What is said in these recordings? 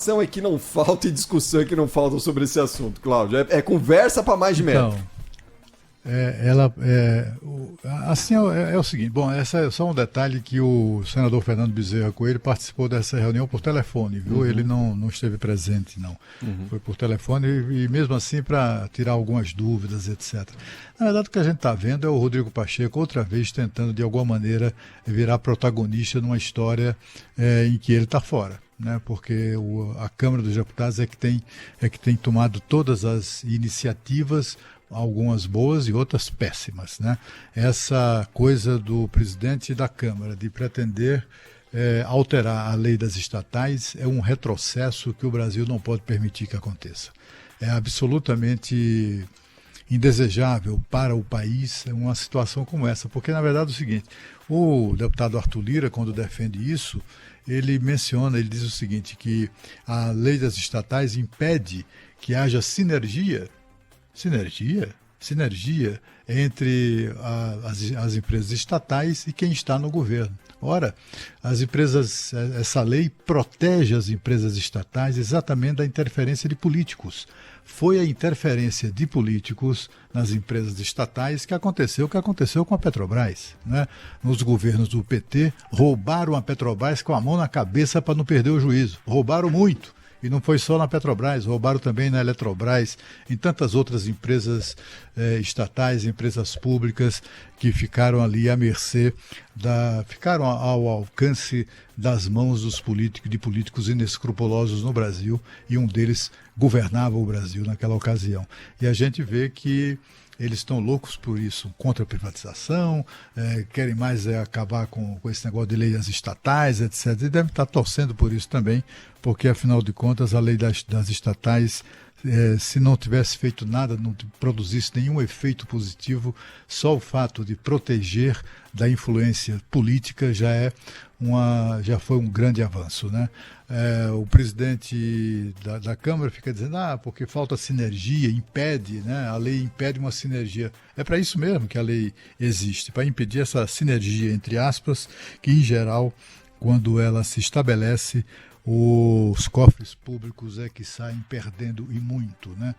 Discussão é que não falta e discussão é que não faltam sobre esse assunto, Cláudio. É conversa para mais de metro. Então, assim é o seguinte, bom, essa é só um detalhe que o senador Fernando Bezerra Coelho participou dessa reunião por telefone, viu? Ele não esteve presente, não. Foi por telefone e mesmo assim para tirar algumas dúvidas, etc. Na verdade, o que a gente está vendo é o Rodrigo Pacheco outra vez tentando, de alguma maneira, virar protagonista numa história em que ele está fora. Né, porque a Câmara dos Deputados é que tem tomado todas as iniciativas, algumas boas e outras péssimas. Né? Essa coisa do presidente da Câmara de pretender alterar a lei das estatais é um retrocesso que o Brasil não pode permitir que aconteça. É absolutamente indesejável para o país uma situação como essa, porque na verdade é o seguinte, o deputado Arthur Lira, quando defende isso, ele diz o seguinte, que a lei das estatais impede que haja sinergia entre as empresas estatais e quem está no governo. Ora, essa lei protege as empresas estatais exatamente da interferência de políticos. Foi a interferência de políticos nas empresas estatais que aconteceu com a Petrobras. Né? Nos governos do PT, roubaram a Petrobras com a mão na cabeça para não perder o juízo. Roubaram muito. E não foi só na Petrobras, roubaram também na Eletrobras, em tantas outras empresas estatais, empresas públicas que ficaram ali à mercê, ficaram ao alcance das mãos de políticos inescrupulosos no Brasil, e um deles governava o Brasil naquela ocasião. E a gente vê que eles estão loucos por isso, contra a privatização, querem mais acabar com esse negócio de leis estatais, etc. E devem estar torcendo por isso também, porque, afinal de contas, a lei das estatais, se não tivesse feito nada, não produzisse nenhum efeito positivo, só o fato de proteger da influência política já foi um grande avanço, né? O presidente da Câmara fica dizendo, porque falta sinergia, impede, né? A lei impede uma sinergia. É para isso mesmo que a lei existe, para impedir essa sinergia, entre aspas, que em geral, quando ela se estabelece, os cofres públicos é que saem perdendo e muito, né?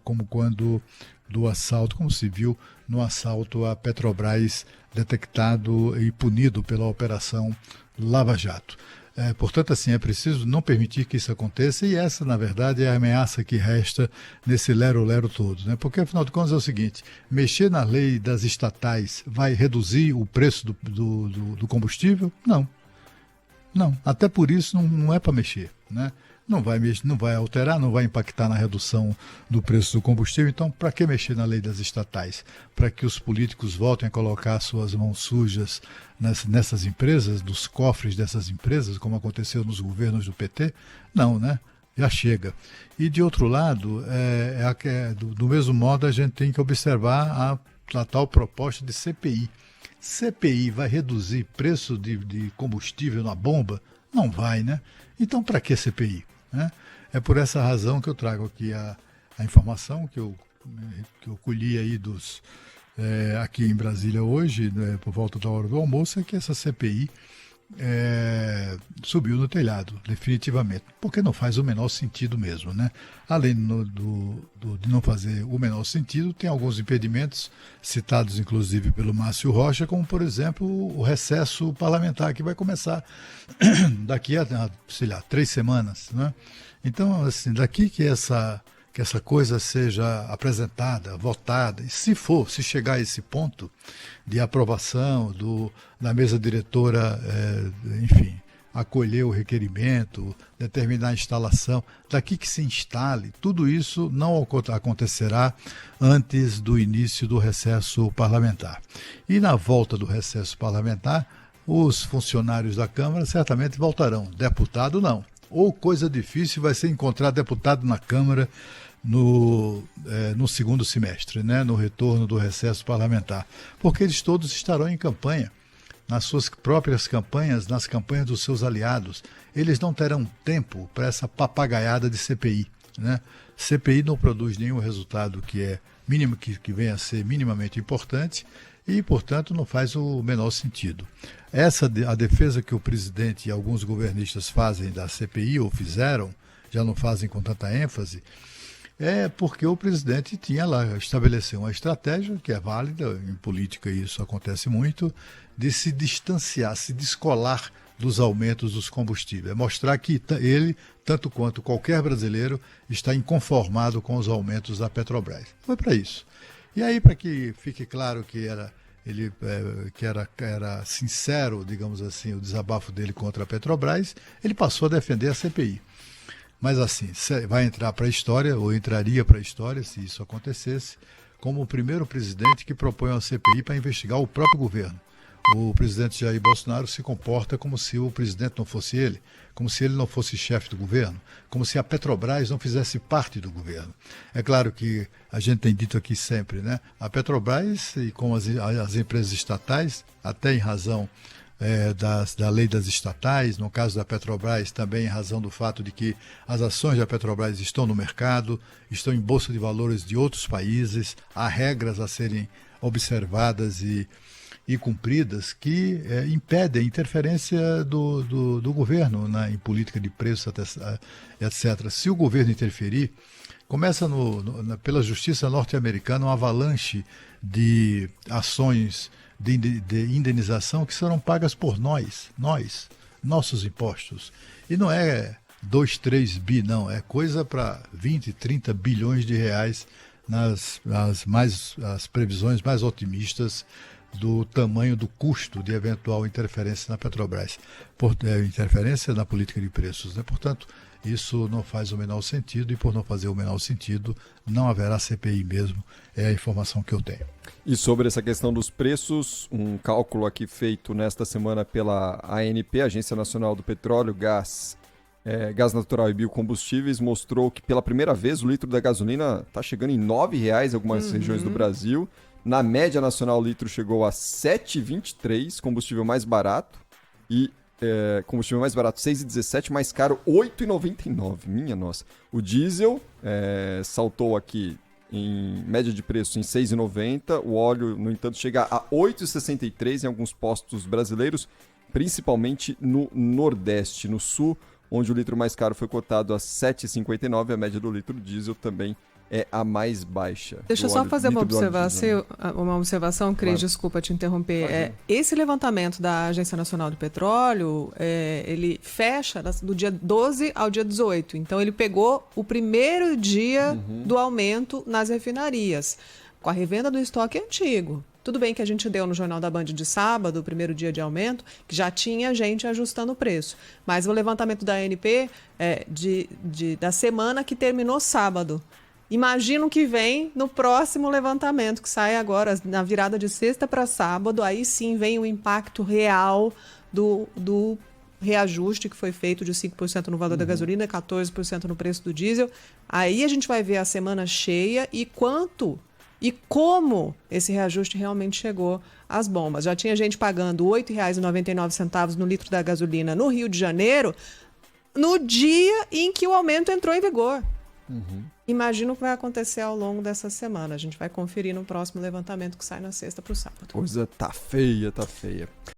Como quando do assalto, como se viu no assalto à Petrobras, detectado e punido pela Operação Lava Jato. Portanto, assim, é preciso não permitir que isso aconteça, e essa, na verdade, é a ameaça que resta nesse lero-lero todo, né? Porque, afinal de contas, é o seguinte, mexer na lei das estatais vai reduzir o preço do combustível? Não. Não, até por isso não é para mexer, né? Não vai alterar, não vai impactar na redução do preço do combustível. Então, para que mexer na lei das estatais? Para que os políticos voltem a colocar suas mãos sujas nessas empresas, nos cofres dessas empresas, como aconteceu nos governos do PT? Não, né? Já chega. E, de outro lado, do mesmo modo, a gente tem que observar a tal proposta de CPI. CPI vai reduzir preço de combustível na bomba? Não vai, né? Então, para que CPI? Né? É por essa razão que eu trago aqui a informação que eu colhi aí aqui em Brasília hoje, né, por volta da hora do almoço, é que essa CPI subiu no telhado, definitivamente, porque não faz o menor sentido mesmo, né? Além de não fazer o menor sentido, tem alguns impedimentos, citados inclusive pelo Márcio Rocha, como, por exemplo, o recesso parlamentar, que vai começar daqui a, 3 semanas, né? Então, assim, daqui que essa coisa seja apresentada, votada, e se chegar a esse ponto de aprovação da mesa diretora, enfim, acolher o requerimento, determinar a instalação, daqui que se instale, tudo isso não acontecerá antes do início do recesso parlamentar. E na volta do recesso parlamentar, os funcionários da Câmara certamente voltarão, deputado não. Ou coisa difícil vai ser encontrar deputado na Câmara no segundo semestre, né, no retorno do recesso parlamentar, porque eles todos estarão em campanha, nas suas próprias campanhas, nas campanhas dos seus aliados. Eles não terão tempo para essa papagaiada de CPI, né? CPI não produz nenhum resultado que venha a ser minimamente importante, e, portanto, não faz o menor sentido. A defesa que o presidente e alguns governistas fazem da CPI, ou fizeram, já não fazem com tanta ênfase, é porque o presidente tinha lá, estabeleceu uma estratégia, que é válida, em política isso acontece muito, de se distanciar, se descolar dos aumentos dos combustíveis. É mostrar que ele, tanto quanto qualquer brasileiro, está inconformado com os aumentos da Petrobras. Foi para isso. E aí, para que fique claro que era sincero, digamos assim, o desabafo dele contra a Petrobras, ele passou a defender a CPI. Mas assim, vai entrar para a história, ou entraria para a história, se isso acontecesse, como o primeiro presidente que propõe uma CPI para investigar o próprio governo. O presidente Jair Bolsonaro se comporta como se o presidente não fosse ele, como se ele não fosse chefe do governo, como se a Petrobras não fizesse parte do governo. É claro que a gente tem dito aqui sempre, né? A Petrobras, e como as empresas estatais, até em razão da lei das estatais, no caso da Petrobras, também em razão do fato de que as ações da Petrobras estão no mercado, estão em bolsa de valores de outros países, há regras a serem observadas e cumpridas que impedem a interferência do governo em política de preço, etc. Se o governo interferir, começa pela justiça norte-americana uma avalanche de ações de indenização que serão pagas por nossos impostos. E não é 2, 3 bi, não, é coisa para 20, 30 bilhões de reais as previsões mais otimistas do tamanho do custo de eventual interferência na Petrobras, interferência na política de preços, né? Portanto, isso não faz o menor sentido e, por não fazer o menor sentido, não haverá CPI mesmo, é a informação que eu tenho. E sobre essa questão dos preços, um cálculo aqui feito nesta semana pela ANP, Agência Nacional do Petróleo, Gás Natural e Biocombustíveis, mostrou que pela primeira vez o litro da gasolina está chegando em R$ 9,00 em algumas regiões do Brasil. Na média nacional, o litro chegou a 7,23, combustível mais barato, e combustível mais barato 6,17, mais caro 8,99, minha nossa. O diesel saltou aqui em média de preço em 6,90, o óleo, no entanto, chega a 8,63 em alguns postos brasileiros, principalmente no Nordeste. No Sul, onde o litro mais caro foi cotado a 7,59, a média do litro diesel também é a mais baixa. Deixa eu só fazer uma observação, Cris, claro. Desculpa te interromper. Esse levantamento da Agência Nacional do Petróleo, ele fecha do dia 12 ao dia 18. Então, ele pegou o primeiro dia do aumento nas refinarias, com a revenda do estoque antigo. Tudo bem que a gente deu no Jornal da Band de sábado, o primeiro dia de aumento, que já tinha gente ajustando o preço. Mas o levantamento da ANP da semana que terminou sábado. Imagino que vem no próximo levantamento, que sai agora, na virada de sexta para sábado, aí sim vem o impacto real do reajuste que foi feito de 5% no valor da gasolina, 14% no preço do diesel. Aí a gente vai ver a semana cheia e quanto e como esse reajuste realmente chegou às bombas. Já tinha gente pagando R$ 8,99 no litro da gasolina no Rio de Janeiro, no dia em que o aumento entrou em vigor. Imagino o que vai acontecer ao longo dessa semana. A gente vai conferir no próximo levantamento que sai na sexta para o sábado. Coisa tá feia, tá feia.